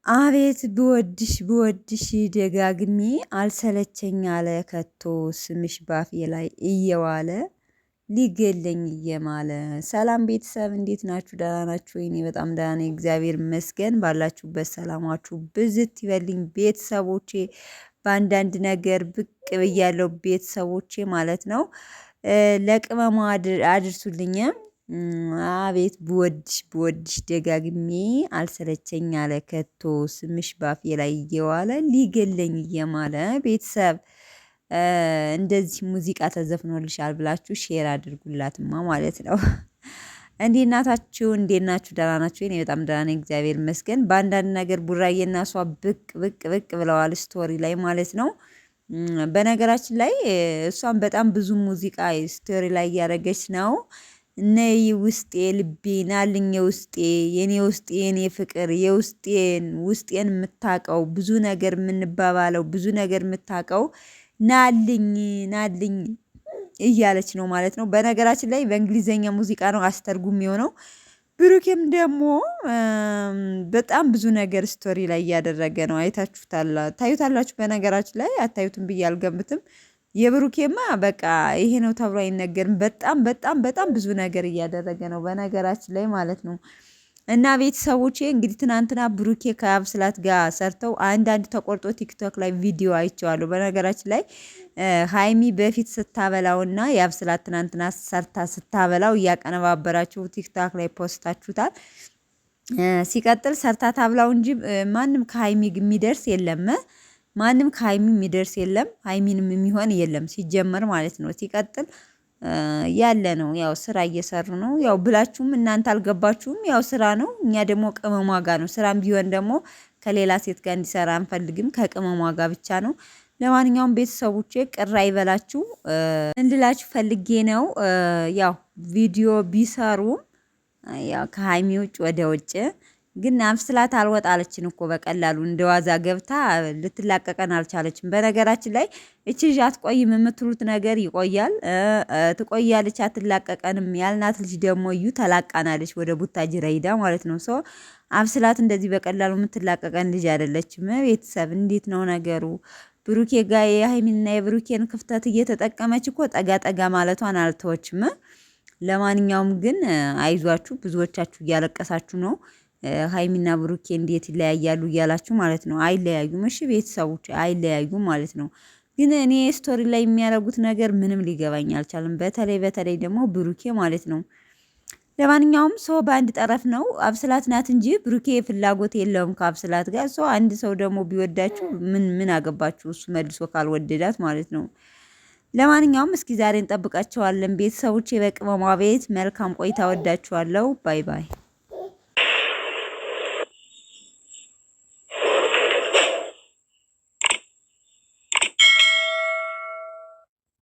አቤት ብወድሽ ደጋግሜ አልሰለቸኝ አለ ከቶ ስምሽ ባፌ ላይ እየዋለ ሊገለኝ እየማለ። ሰላም ቤተሰብ እንዴት ናችሁ? ደህና ናችሁ ወይ? እኔ በጣም ደህና ነኝ፣ እግዚአብሔር ይመስገን። ባላችሁበት ሰላማችሁ ብዝት ይበልኝ ቤተሰቦቼ። በአንዳንድ ነገር ብቅ ብያለሁ ቤተሰቦቼ ማለት ነው። ለቅመማ አድርሱልኝም። አቤት ብወድሽ ደጋግሜ አልሰለቸኝ አለ ከቶ ስምሽ ባፌ ላይ እየዋለ ሊገለኝ እየማለ። ቤተሰብ እንደዚህ ሙዚቃ ተዘፍኖልሻል ብላችሁ ሼር አድርጉላትማ ማለት ነው። እንዴት ናታችሁ? እንዴት ናችሁ? ደህና ናችሁ? እኔ በጣም ደህና ነኝ እግዚአብሔር ይመስገን። በአንዳንድ ነገር ቡራዬና እሷ ብቅ ብለዋል ስቶሪ ላይ ማለት ነው። በነገራችን ላይ እሷን በጣም ብዙ ሙዚቃ ስቶሪ ላይ እያደረገች ነው። ነይ ውስጤ ልቤ ናልኝ ውስጤ የኔ ውስጤ የኔ ፍቅር ውስጤን የምታውቀው ብዙ ነገር የምንባባለው ብዙ ነገር የምታውቀው ናልኝ እያለች ነው ማለት ነው። በነገራችን ላይ በእንግሊዘኛ ሙዚቃ ነው አስተርጉም የሆነው። ብሩኬም ደግሞ በጣም ብዙ ነገር ስቶሪ ላይ እያደረገ ነው። ታዩታላችሁ። በነገራችን ላይ አታዩትም ብዬ አልገምትም። የብሩኬማ በቃ ይሄ ነው ተብሎ አይነገርም። በጣም ብዙ ነገር እያደረገ ነው በነገራችን ላይ ማለት ነው። እና ቤተሰቦቼ እንግዲህ ትናንትና ብሩኬ ከአብስላት ጋር ሰርተው አንዳንድ ተቆርጦ ቲክቶክ ላይ ቪዲዮ አይቼዋለሁ። በነገራችን ላይ ሃይሚ በፊት ስታበላውና የአብስላት ትናንትና ሰርታ ስታበላው እያቀነባበራችሁ ቲክቶክ ላይ ፖስታችሁታል። ሲቀጥል ሰርታ ታብላው እንጂ ማንም ከሃይሚ የሚደርስ የለም። ማንም ከሃይሚ የሚደርስ የለም። ሃይሚንም የሚሆን የለም ሲጀመር ማለት ነው። ሲቀጥል ያለ ነው ያው ስራ እየሰሩ ነው። ያው ብላችሁም እናንተ አልገባችሁም። ያው ስራ ነው። እኛ ደግሞ ቅመሟ ጋር ነው። ስራም ቢሆን ደግሞ ከሌላ ሴት ጋር እንዲሰራ አንፈልግም። ከቅመሟ ጋር ብቻ ነው። ለማንኛውም ቤተሰቦቼ ቅር አይበላችሁ እንድላችሁ ፈልጌ ነው። ያው ቪዲዮ ቢሰሩም ያው ከሃይሚ ውጭ ወደ ውጭ ግን አብስላት አልወጣለችን እኮ በቀላሉ እንደዋዛ ገብታ ልትላቀቀን አልቻለችም። በነገራችን ላይ እቺ ልጅ አትቆይም የምትሉት ነገር ይቆያል፣ ትቆያለች፣ አትላቀቀንም ያልናት ልጅ ደግሞ እዩ ተላቃናለች፣ ወደ ቡታጅራ ሄዳ ማለት ነው። ሶ አብስላት እንደዚህ በቀላሉ የምትላቀቀን ልጅ አይደለችም። ቤተሰብ እንዴት ነው ነገሩ? ብሩኬ ጋር የሃይሚንና የብሩኬን ክፍተት እየተጠቀመች እኮ ጠጋ ማለቷን አልተወችም። ለማንኛውም ግን አይዟችሁ፣ ብዙዎቻችሁ እያለቀሳችሁ ነው። ሃይሚና ብሩኬ እንዴት ይለያያሉ እያላችሁ ማለት ነው። አይለያዩም። እሺ ቤተሰቦች አይለያዩም ማለት ነው። ግን እኔ ስቶሪ ላይ የሚያደርጉት ነገር ምንም ሊገባኝ አልቻለም። በተለይ ደግሞ ብሩኬ ማለት ነው። ለማንኛውም ሰው በአንድ ጠረፍ ነው። አብስላት ናት እንጂ ብሩኬ ፍላጎት የለውም ከአብስላት ጋር። ሰው አንድ ሰው ደግሞ ቢወዳችሁ ምን አገባችሁ? እሱ መልሶ ካልወደዳት ማለት ነው። ለማንኛውም እስኪ ዛሬ እንጠብቃቸዋለን ቤተሰቦቼ። በቅመሟ ቤት መልካም ቆይታ። ወዳችኋለሁ። ባይ ባይ